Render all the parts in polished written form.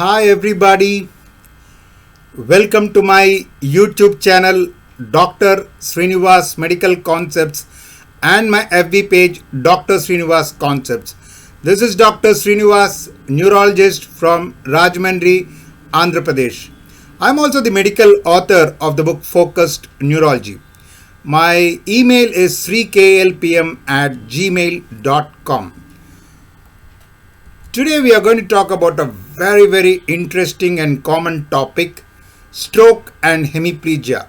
Hi everybody, welcome to my YouTube channel Dr. Srinivas Medical Concepts and my FB page Dr. Srinivas Concepts. This is Dr. Srinivas, neurologist from Rajahmundry, Andhra Pradesh. I am also the medical author of the book Focused Neurology. My email is sriklpm@gmail.com. Today we are going to talk about a very interesting and common topic, stroke and hemiplegia.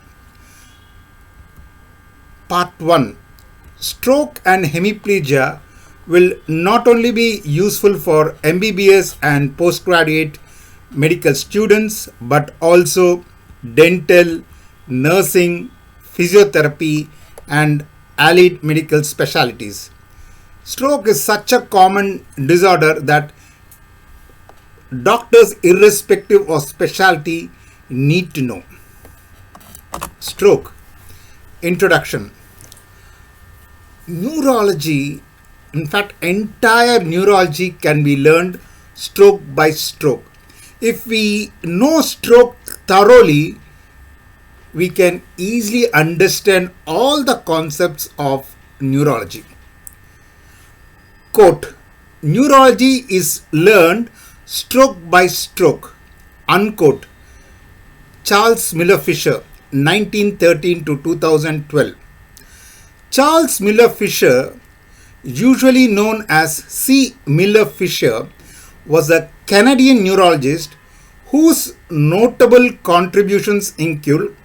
Part 1. Stroke and hemiplegia will not only be useful for MBBS and postgraduate medical students but also dental, nursing, physiotherapy and allied medical specialties. Stroke is such a common disorder that doctors, irrespective of specialty, need to know. Stroke. Introduction. Neurology, in fact, entire neurology can be learned stroke by stroke. If we know stroke thoroughly, we can easily understand all the concepts of neurology. Quote, neurology is learned stroke by stroke, unquote. Charles Miller Fisher, 1913 to 2012. Charles Miller Fisher, usually known as C. Miller Fisher, was a Canadian neurologist whose notable contributions include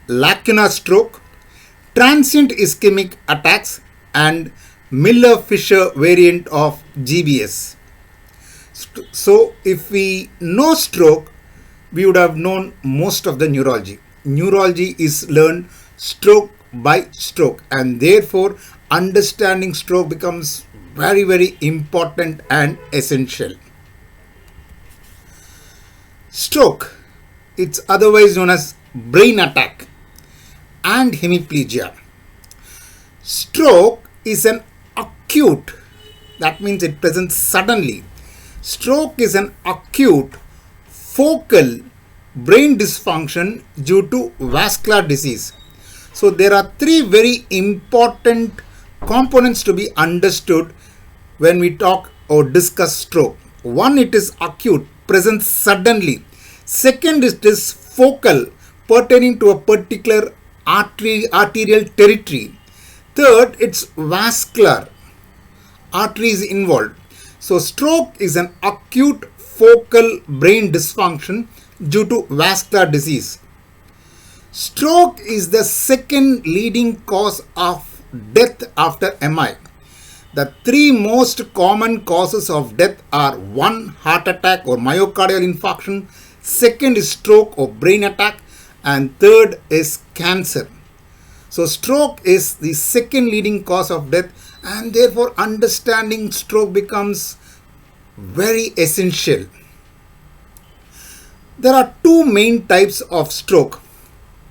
lacunar stroke, transient ischemic attacks, and Miller-Fisher variant of GBS. So, if we know stroke, we would have known most of the neurology. Neurology is learned stroke by stroke, and therefore understanding stroke becomes very important and essential. Stroke, it's otherwise known as brain attack and hemiplegia. Stroke is an acute, that means it presents suddenly. Stroke is an acute focal brain dysfunction due to vascular disease. So there are three very important components to be understood when we talk or discuss stroke. One, it is acute, presents suddenly. Second, it is focal, pertaining to a particular arterial territory. Third, it's vascular, arteries involved. So stroke is an acute focal brain dysfunction due to vascular disease. Stroke is the second leading cause of death after MI. The three most common causes of death are 1. Heart attack or myocardial infarction, second is stroke or brain attack, and third is cancer. So stroke is the second leading cause of death, and therefore understanding stroke becomes very essential. There are two main types of stroke.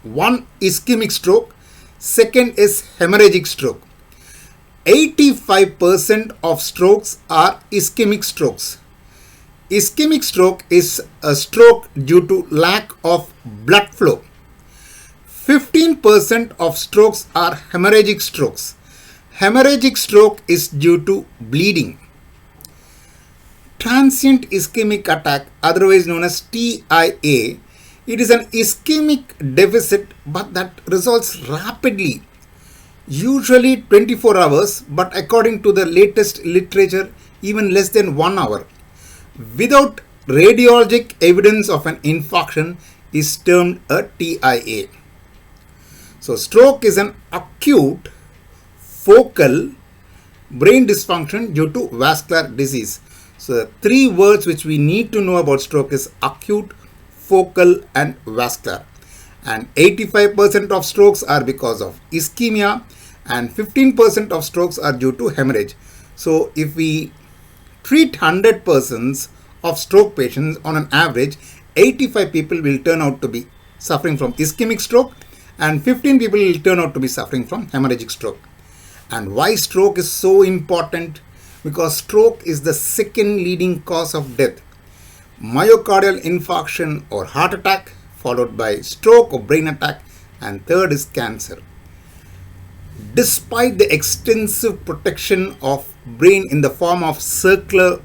One, ischemic stroke. Second is hemorrhagic stroke. 85% of strokes are ischemic strokes. Ischemic stroke is a stroke due to lack of blood flow. 15% of strokes are hemorrhagic strokes. Hemorrhagic stroke is due to bleeding. Transient ischemic attack, otherwise known as TIA, it is an ischemic deficit but that resolves rapidly, usually 24 hours, but according to the latest literature, even less than 1 hour, without radiologic evidence of an infarction, is termed a TIA. So stroke is an acute focal brain dysfunction due to vascular disease. So the three words which we need to know about stroke is acute, focal and vascular. And 85% of strokes are because of ischemia and 15% of strokes are due to hemorrhage. So if we treat 100 persons of stroke patients, on an average 85 people will turn out to be suffering from ischemic stroke and 15 people will turn out to be suffering from hemorrhagic stroke. And why stroke is so important? Because stroke is the second leading cause of death. myocardial infarction or heart attack, followed by stroke or brain attack, and third is cancer. Despite the extensive protection of brain in the form of circle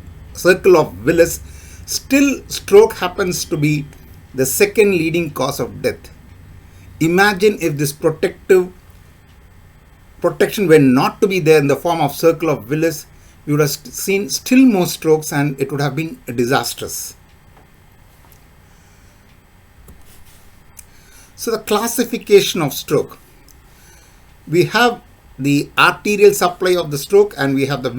of Willis, still stroke happens to be the second leading cause of death. Imagine if this protection were not to be there in the form of circle of Willis, we would have seen still more strokes and it would have been disastrous. So the classification of stroke. We have the arterial supply of the stroke and we have the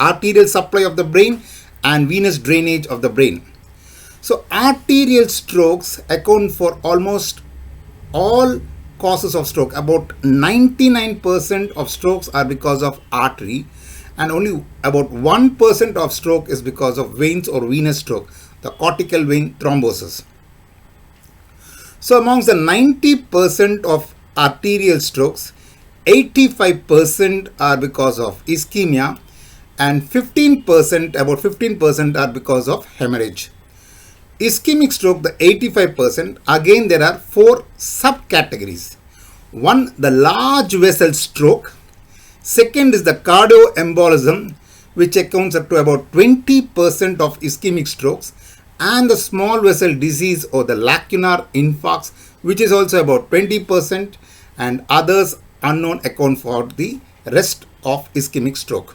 arterial supply of the brain and venous drainage of the brain. So arterial strokes account for almost all causes of stroke. About 99% of strokes are because of artery and only about 1% of stroke is because of veins or venous stroke, the cortical vein thrombosis. So amongst the 90% of arterial strokes, 85% are because of ischemia and about 15% are because of hemorrhage. Ischemic stroke, the 85%, again there are 4 subcategories. One, the large vessel stroke. Second is the cardioembolism, which accounts up to about 20% of ischemic strokes, and the small vessel disease or the lacunar infarcts, which is also about 20%, and others unknown account for the rest of ischemic stroke.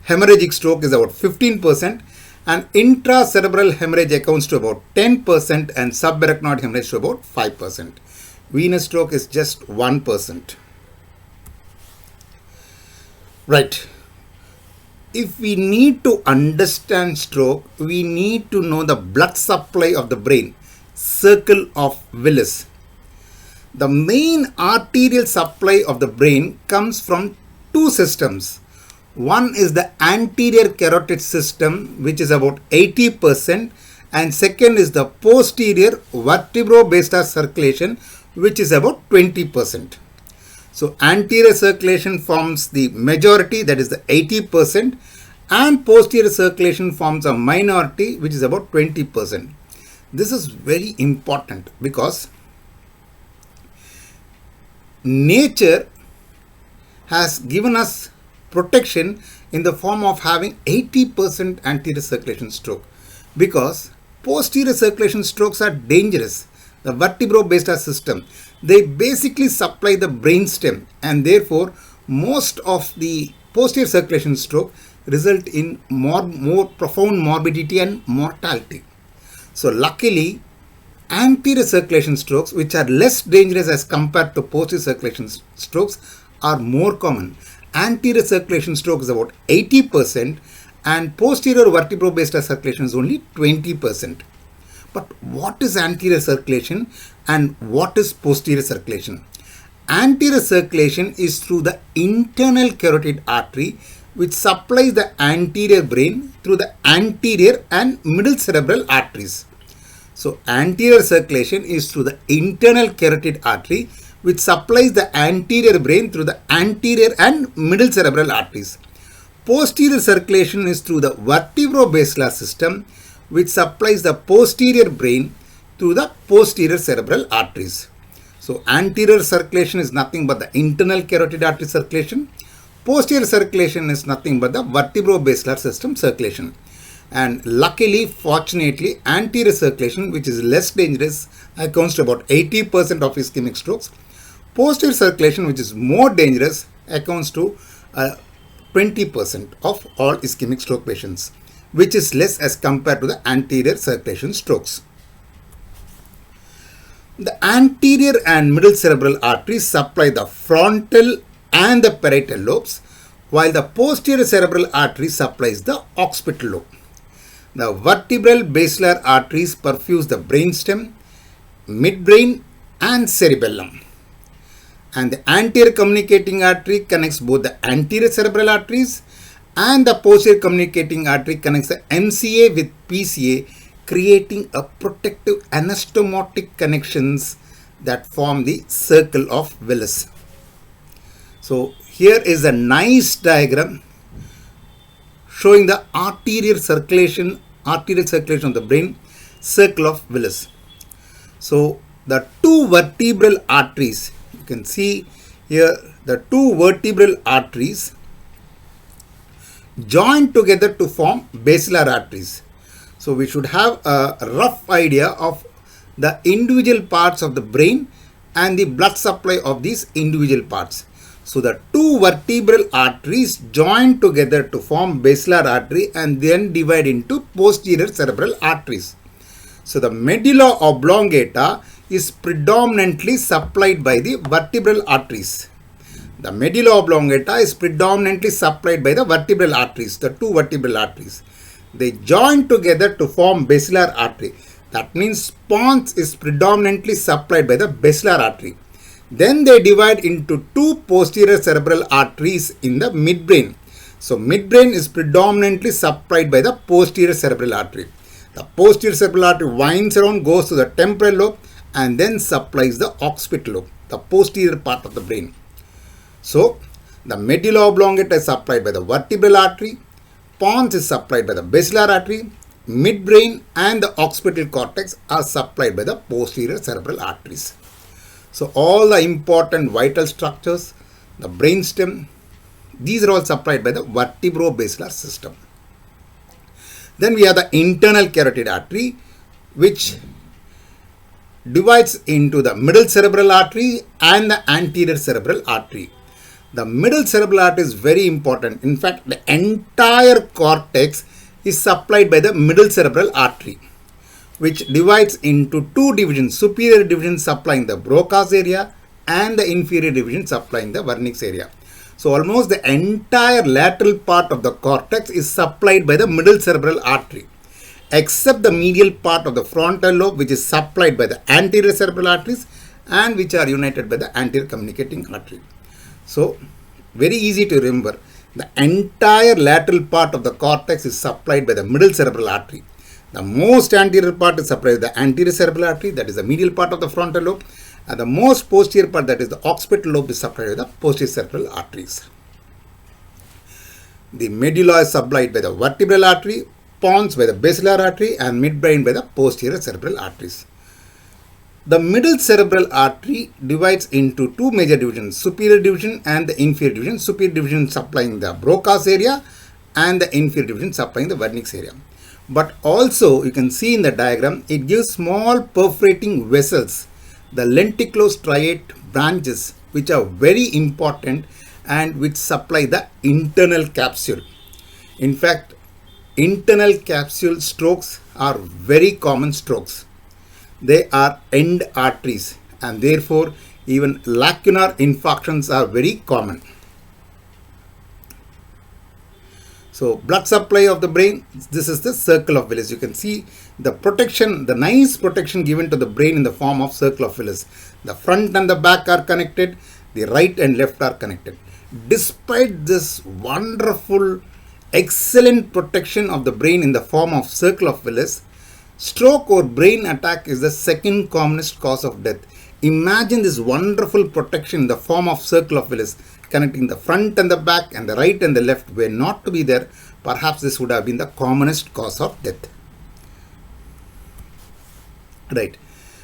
Hemorrhagic stroke is about 15%, and intracerebral hemorrhage accounts to about 10% and subarachnoid hemorrhage to about 5%. Venous stroke is just 1%. Right. If we need to understand stroke, we need to know the blood supply of the brain, circle of Willis. The main arterial supply of the brain comes from 2 systems. One is the anterior carotid system, which is about 80%, and second is the posterior vertebrobasal circulation, which is about 20%. So anterior circulation forms the majority, that is the 80%, and posterior circulation forms a minority, which is about 20%. This is very important because nature has given us protection in the form of having 80% anterior circulation stroke, because posterior circulation strokes are dangerous. The vertebrobasal system, they basically supply the brainstem, and therefore most of the posterior circulation stroke result in more profound morbidity and mortality. So luckily, anterior circulation strokes, which are less dangerous as compared to posterior circulation strokes, are more common. Anterior circulation stroke is about 80% and posterior vertebrobasal circulation is only 20%. But what is anterior circulation and what is posterior circulation? Anterior circulation is through the internal carotid artery, which supplies the anterior brain through the anterior and middle cerebral arteries. So anterior circulation is through the internal carotid artery, which supplies the anterior brain through the anterior and middle cerebral arteries. Posterior circulation is through the vertebrobasal system, which supplies the posterior brain through the posterior cerebral arteries. So anterior circulation is nothing but the internal carotid artery circulation. Posterior circulation is nothing but the vertebrobasal system circulation. And luckily, fortunately, anterior circulation, which is less dangerous, accounts to about 80% of ischemic strokes. Posterior circulation, which is more dangerous, accounts to 20% of all ischemic stroke patients, which is less as compared to the anterior circulation strokes. The anterior and middle cerebral arteries supply the frontal and the parietal lobes, while the posterior cerebral artery supplies the occipital lobe. The vertebral basilar arteries perfuse the brainstem, midbrain and cerebellum. And the anterior communicating artery connects both the anterior cerebral arteries and the posterior communicating artery connects the MCA with PCA, creating a protective anastomotic connections that form the circle of Willis. So here is a nice diagram showing the arterial circulation of the brain, circle of Willis. So the two vertebral arteries, you can see here the two vertebral arteries join together to form basilar arteries. So we should have a rough idea of the individual parts of the brain and the blood supply of these individual parts. So the two vertebral arteries join together to form basilar artery and then divide into posterior cerebral arteries. So the medulla oblongata is predominantly supplied by the vertebral arteries. The medulla oblongata is predominantly supplied by the vertebral arteries, the two vertebral arteries. They join together to form basilar artery. That means pons is predominantly supplied by the basilar artery. Then they divide into two posterior cerebral arteries in the midbrain. So midbrain is predominantly supplied by the posterior cerebral artery. The posterior cerebral artery winds around, goes to the temporal lobe and then supplies the occipital lobe, the posterior part of the brain. So the medulla oblongata is supplied by the vertebral artery, pons is supplied by the basilar artery, midbrain and the occipital cortex are supplied by the posterior cerebral arteries. So all the important vital structures, the brainstem, these are all supplied by the vertebro-basilar system. Then we have the internal carotid artery, which divides into the middle cerebral artery and the anterior cerebral artery. The middle cerebral artery is very important. In fact, the entire cortex is supplied by the middle cerebral artery, which divides into two divisions, superior division supplying the Broca's area and the inferior division supplying the Wernicke's area. So almost the entire lateral part of the cortex is supplied by the middle cerebral artery, except the medial part of the frontal lobe, which is supplied by the anterior cerebral arteries and which are united by the anterior communicating artery. So very easy to remember, the entire lateral part of the cortex is supplied by the middle cerebral artery. The most anterior part is supplied by the anterior cerebral artery, that is the medial part of the frontal lobe, and the most posterior part, that is the occipital lobe, is supplied by the posterior cerebral arteries. The medulla is supplied by the vertebral artery, pons by the basilar artery and midbrain by the posterior cerebral arteries. The middle cerebral artery divides into two major divisions, superior division and the inferior division. Superior division supplying the Broca's area and the inferior division supplying the Wernicke's area. But also you can see in the diagram, it gives small perforating vessels, the lenticulostriate branches, which are very important and which supply the internal capsule. In fact, internal capsule strokes are very common strokes. They are end arteries and therefore even lacunar infarctions are very common. So blood supply of the brain, this is the circle of Willis. You can see the protection, the nice protection given to the brain in the form of circle of Willis. The front and the back are connected, the right and left are connected. Despite this wonderful, excellent protection of the brain in the form of circle of Willis, stroke or brain attack is the second commonest cause of death. Imagine this wonderful protection in the form of circle of Willis connecting the front and the back, and the right and the left were not to be there. Perhaps this would have been the commonest cause of death. Right.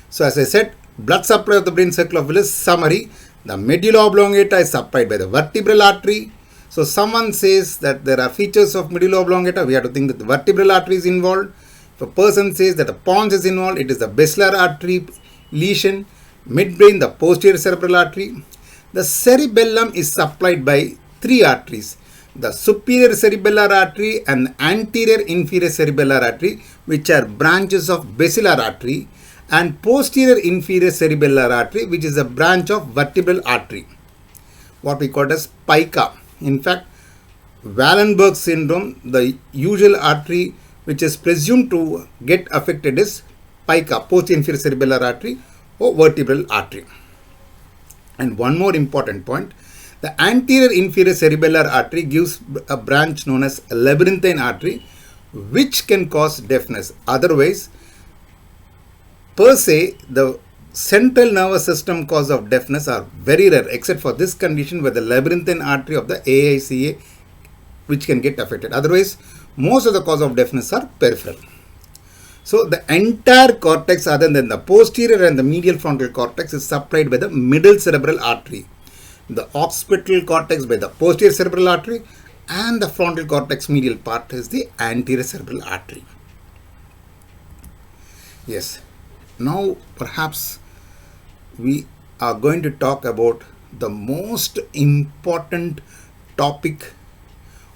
So as I said, blood supply of the brain, circle of Willis. Summary: the medulla oblongata is supplied by the vertebral artery. So someone says that there are features of medulla oblongata, we have to think that the vertebral artery is involved. If a person says that a pons is involved, it is the basilar artery lesion. Midbrain, the posterior cerebral artery. The cerebellum is supplied by three arteries: the superior cerebellar artery and the anterior inferior cerebellar artery, which are branches of basilar artery, and posterior inferior cerebellar artery, which is a branch of vertebral artery, what we call as pica. In fact, Wallenberg syndrome, the usual artery which is presumed to get affected is pica, posterior inferior cerebellar artery or vertebral artery. And one more important point, the anterior inferior cerebellar artery gives a branch known as labyrinthine artery, which can cause deafness. Otherwise, per se, the central nervous system cause of deafness are very rare, except for this condition where the labyrinthine artery of the AICA which can get affected. Otherwise, most of the cause of deafness are peripheral. So the entire cortex other than the posterior and the medial frontal cortex is supplied by the middle cerebral artery. The occipital cortex by the posterior cerebral artery, and the frontal cortex medial part is the anterior cerebral artery. Yes, now perhaps we are going to talk about the most important topic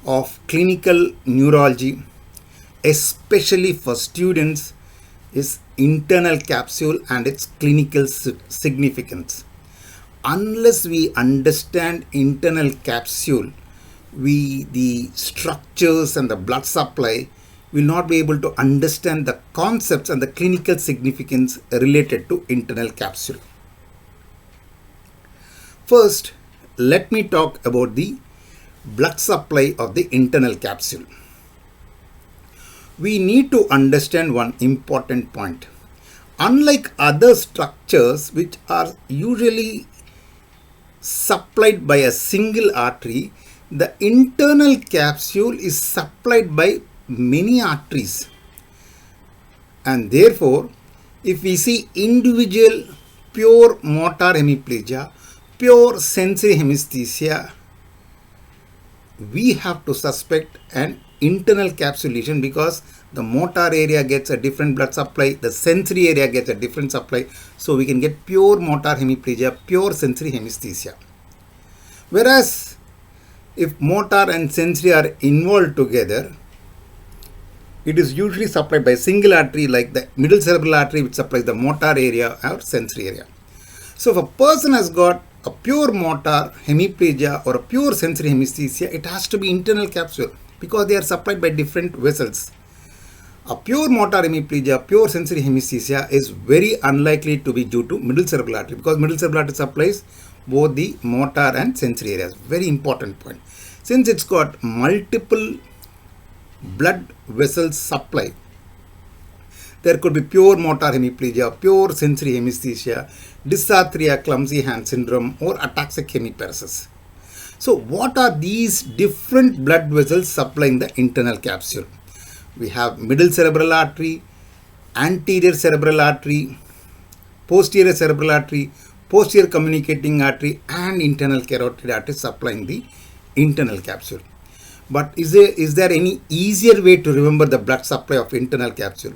of clinical neurology, especially for students, is internal capsule and its clinical significance. Unless we understand internal capsule, the structures and the blood supply, will not be able to understand the concepts and the clinical significance related to internal capsule. First, let me talk about the blood supply of the internal capsule. We need to understand one important point. Unlike other structures which are usually supplied by a single artery, the internal capsule is supplied by many arteries, and therefore if we see individual pure motor hemiplegia, pure sensory hemesthesia, we have to suspect an internal capsule lesion, because the motor area gets a different blood supply, the sensory area gets a different supply, so we can get pure motor hemiplegia, pure sensory hemesthesia. Whereas if motor and sensory are involved together, it is usually supplied by a single artery like the middle cerebral artery, which supplies the motor area or sensory area. So if a person has got a pure motor hemiplegia or a pure sensory hemesthesia, it has to be internal capsule, because they are supplied by different vessels. A pure motor hemiplegia, pure sensory hemesthesia is very unlikely to be due to middle cerebral artery, because middle cerebral artery supplies both the motor and sensory areas. Very important point. Since it's got multiple blood vessels supply, there could be pure motor hemiplegia, pure sensory hemesthesia, dysarthria, clumsy hand syndrome, or ataxic hemiparesis. So what are these different blood vessels supplying the internal capsule? We have middle cerebral artery, anterior cerebral artery, posterior cerebral artery, posterior communicating artery, and internal carotid artery supplying the internal capsule. But is there any easier way to remember the blood supply of internal capsule?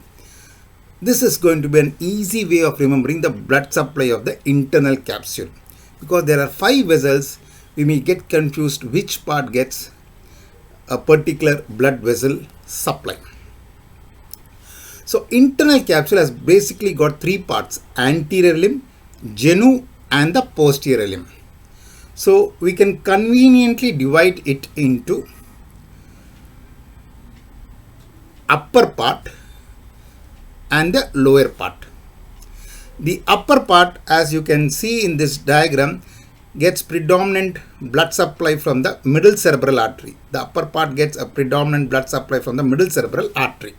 This is going to be an easy way of remembering the blood supply of the internal capsule, because there are 5 vessels. We may get confused which part gets a particular blood vessel supply. So internal capsule has basically got 3 parts: anterior limb, genu, and the posterior limb. So we can conveniently divide it into upper part and the lower part. The upper part, as you can see in this diagram, gets predominant blood supply from the middle cerebral artery. The upper part gets a predominant blood supply from the middle cerebral artery.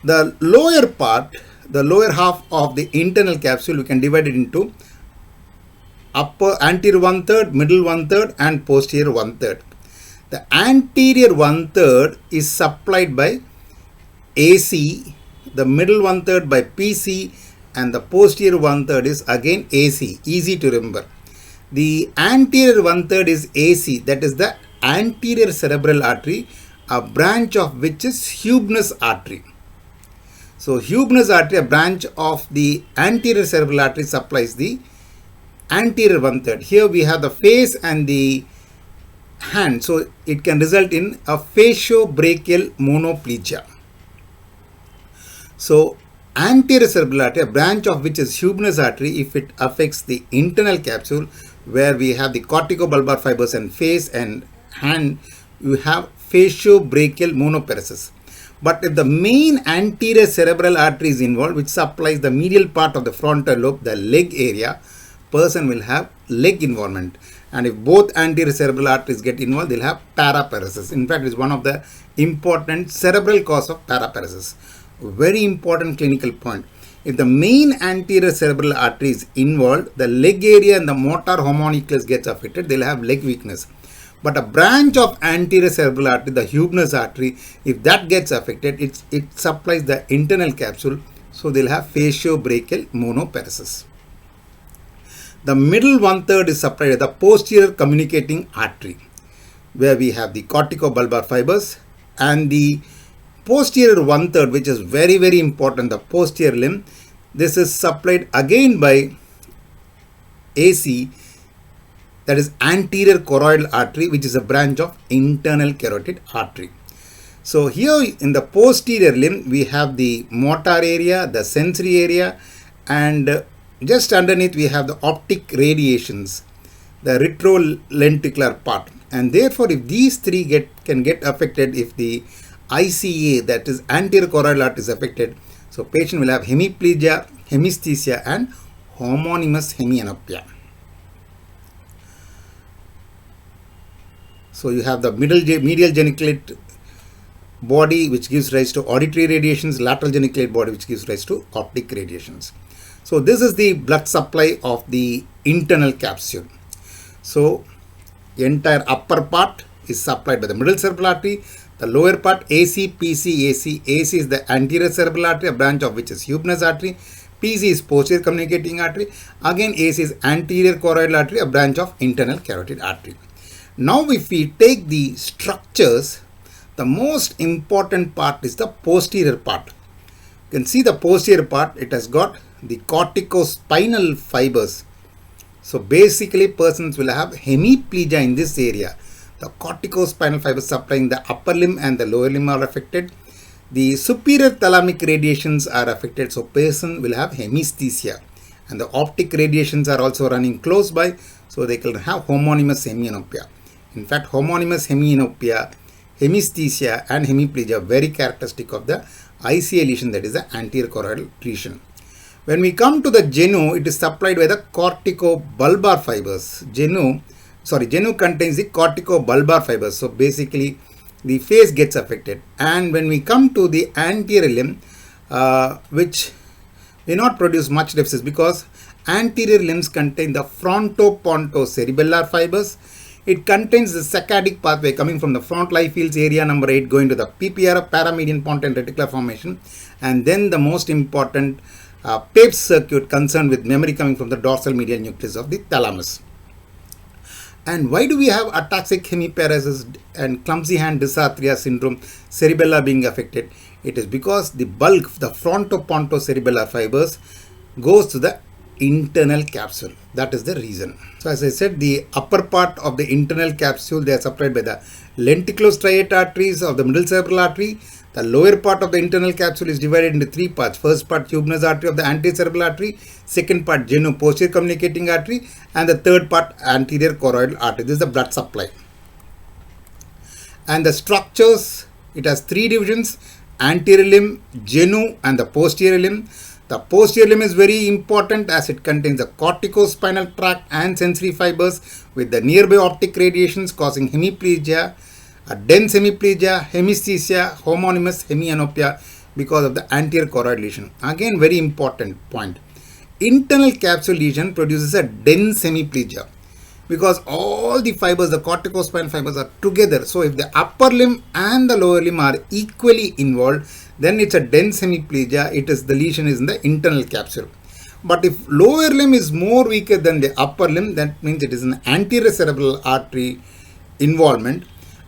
The lower part, the lower half of the internal capsule, we can divide it into upper anterior 1/3, middle 1/3, and posterior 1/3. The anterior 1/3 is supplied by AC, the middle 1/3 by PC, and the posterior 1/3 is again AC. Easy to remember. The anterior 1/3 is AC, that is the anterior cerebral artery, a branch of which is Huebner's artery. So Huebner's artery, a branch of the anterior cerebral artery, supplies the anterior 1/3. Here we have the face and the hand, so it can result in a faciobrachial monoplegia. So anterior cerebral artery, a branch of which is Huebner's artery, if it affects the internal capsule, where we have the corticobulbar fibers and face and hand, you have faciobrachial monoparesis. But if the main anterior cerebral artery is involved, which supplies the medial part of the frontal lobe, the leg area, person will have leg involvement. And if both anterior cerebral arteries get involved, they'll have paraparesis. In fact, it's one of the important cerebral cause of paraparesis. Very important clinical point. If the main anterior cerebral artery is involved, the leg area and the motor homunculus gets affected, they'll have leg weakness. But a branch of anterior cerebral artery, the Huebner's artery, if that gets affected, it supplies the internal capsule. So they'll have faciobrachial monoparesis. The middle 1/3 is supplied by the posterior communicating artery, where we have the corticobulbar fibers, and the posterior 1/3, which is very, very important, the posterior limb. This is supplied again by AC, that is anterior choroidal artery, which is a branch of internal carotid artery. So here in the posterior limb, we have the motor area, the sensory area, and just underneath we have the optic radiations, the retrolenticular part. And therefore, if these three can get affected, if the ICA, that is anterior choroidal artery, is affected, so patient will have hemiplegia, hemesthesia, and homonymous hemianopia. So you have the medial geniculate body, which gives rise to auditory radiations, lateral geniculate body, which gives rise to optic radiations. So this is the blood supply of the internal capsule. So entire upper part is supplied by the middle cerebral artery. The lower part, AC, PC, AC. AC is the anterior cerebral artery, a branch of which is Huebner's artery. PC is posterior communicating artery. Again, AC is anterior choroidal artery, a branch of internal carotid artery. Now if we take the structures, the most important part is the posterior part. You can see the posterior part, it has got the corticospinal fibers. So basically persons will have hemiplegia in this area. The corticospinal fibers supplying the upper limb and the lower limb are affected. The superior thalamic radiations are affected, so person will have hemesthesia. And the optic radiations are also running close by, so they can have homonymous hemianopia. In fact, homonymous hemianopia, hemesthesia and hemiplegia are very characteristic of the ICA lesion, that is the anterior choroidal lesion. When we come to the genu, it is supplied by the corticobulbar fibers. Genu contains the corticobulbar fibers. So basically the face gets affected. And when we come to the anterior limb, which may not produce much deficits, because anterior limbs contain the frontopontocerebellar fibers. It contains the saccadic pathway coming from the front light fields area number 8 going to the PPR, paramedian pontine reticular formation, and then the most important Pepys circuit concerned with memory coming from the dorsal medial nucleus of the thalamus. And why do we have ataxic hemiparesis and clumsy hand dysarthria syndrome, cerebella being affected? It is because the bulk, the frontopontocerebellar fibers, goes to the internal capsule. That is the reason. So as I said, the upper part of the internal capsule, they are supplied by the lenticulostriate arteries of the middle cerebral artery. The lower part of the internal capsule is divided into three parts. First part, Huebner's artery of the anterior cerebral artery. Second part, genu posterior communicating artery. And the third part, anterior choroidal artery. This is the blood supply. And the structures, it has three divisions: anterior limb, genu, and the posterior limb. The posterior limb is very important as it contains the corticospinal tract and sensory fibers with the nearby optic radiations causing hemiplegia, a dense hemiplegia, hemesthesia, homonymous hemianopia because of the anterior choroid lesion. Again, very important point. Internal capsule lesion produces a dense hemiplegia because all the fibers, the corticospinal fibers, are together. So if the upper limb and the lower limb are equally involved, then it's a dense hemiplegia. The lesion is in the internal capsule. But if lower limb is more weaker than the upper limb, that means it is an anterior cerebral artery involvement.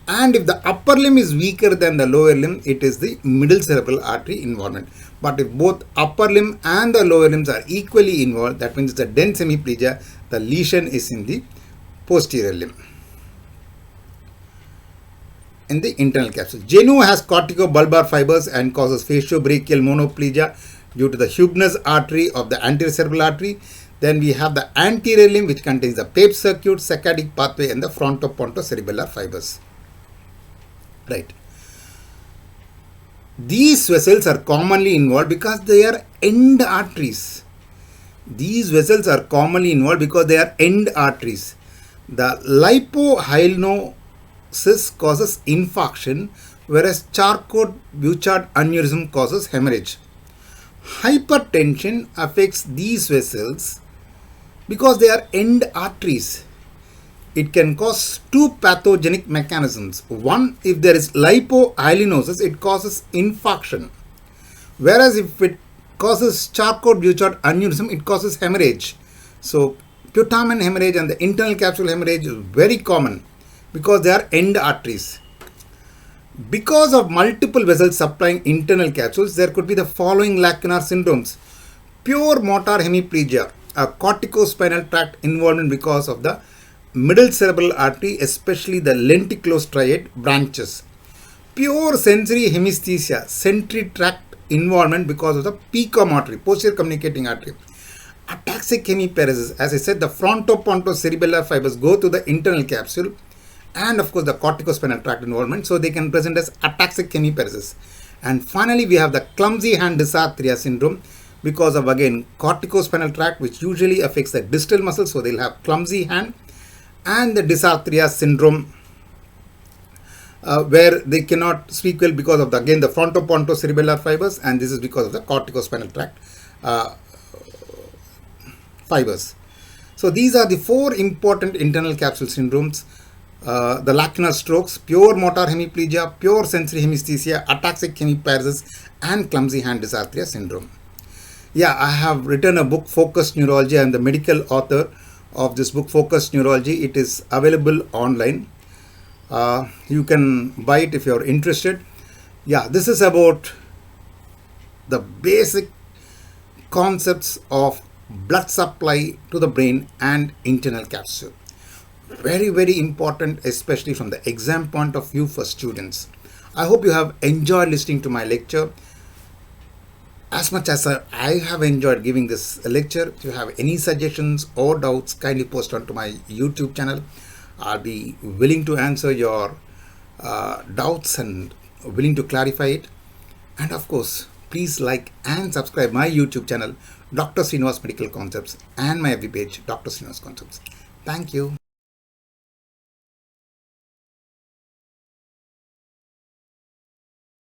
And if the upper limb is weaker than the lower limb, it is the middle cerebral artery involvement. But if both upper limb and the lower limbs are equally involved, that means it's a dense hemiplegia. The lesion is in the posterior limb, in the internal capsule. Genu has corticobulbar fibers and causes faciobrachial monoplegia due to the Huebner's artery of the anterior cerebral artery. Then we have the anterior limb, which contains the Pepys circuit, saccadic pathway, and the frontopontocerebellar fibers. Right. These vessels are commonly involved because they are end arteries. These vessels are commonly involved because they are end arteries. The lipohyaline causes infarction, whereas Charcot-Bouchard aneurysm causes hemorrhage. Hypertension affects these vessels because they are end arteries. it can cause two pathogenic mechanisms. One, if there is lipoalinosis, it causes infarction. Whereas if it causes Charcot-Bouchard aneurysm, it causes hemorrhage. So putamen hemorrhage and the internal capsule hemorrhage is very common because they are end arteries. Because of multiple vessels supplying internal capsules, there could be the following lacunar syndromes. Pure motor hemiplegia, a corticospinal tract involvement because of the middle cerebral artery, especially the lenticulostriate branches. Pure sensory hemesthesia, sensory tract involvement because of the PCOM artery, posterior communicating artery. Ataxic hemiparesis, as I said, the frontopontocerebellar fibers go to the internal capsule, and of course the corticospinal tract involvement, so they can present as ataxic hemiparesis. And finally we have the clumsy hand dysarthria syndrome because of, again, corticospinal tract, which usually affects the distal muscle, so they'll have clumsy hand, and the dysarthria syndrome where they cannot speak well because of the, again, the frontopontocerebellar fibers, and this is because of the corticospinal tract fibers. So these are the four important internal capsule syndromes: the lacunar strokes, pure motor hemiplegia, pure sensory hemesthesia, ataxic hemiparesis, and clumsy hand dysarthria syndrome. Yeah, I have written a book, Focused Neurology. I am the medical author of this book, Focused Neurology. It is available online. You can buy it if you are interested. Yeah, this is about the basic concepts of blood supply to the brain and internal capsule. Very, very important, especially from the exam point of view for students. I hope you have enjoyed listening to my lecture as much as I have enjoyed giving this lecture. If you have any suggestions or doubts, kindly post onto my YouTube channel. I'll be willing to answer your doubts and willing to clarify it. And of course, please like and subscribe my YouTube channel, Dr. Srinivas Medical Concepts, and my FB page, Dr. Srinivas Concepts. Thank you.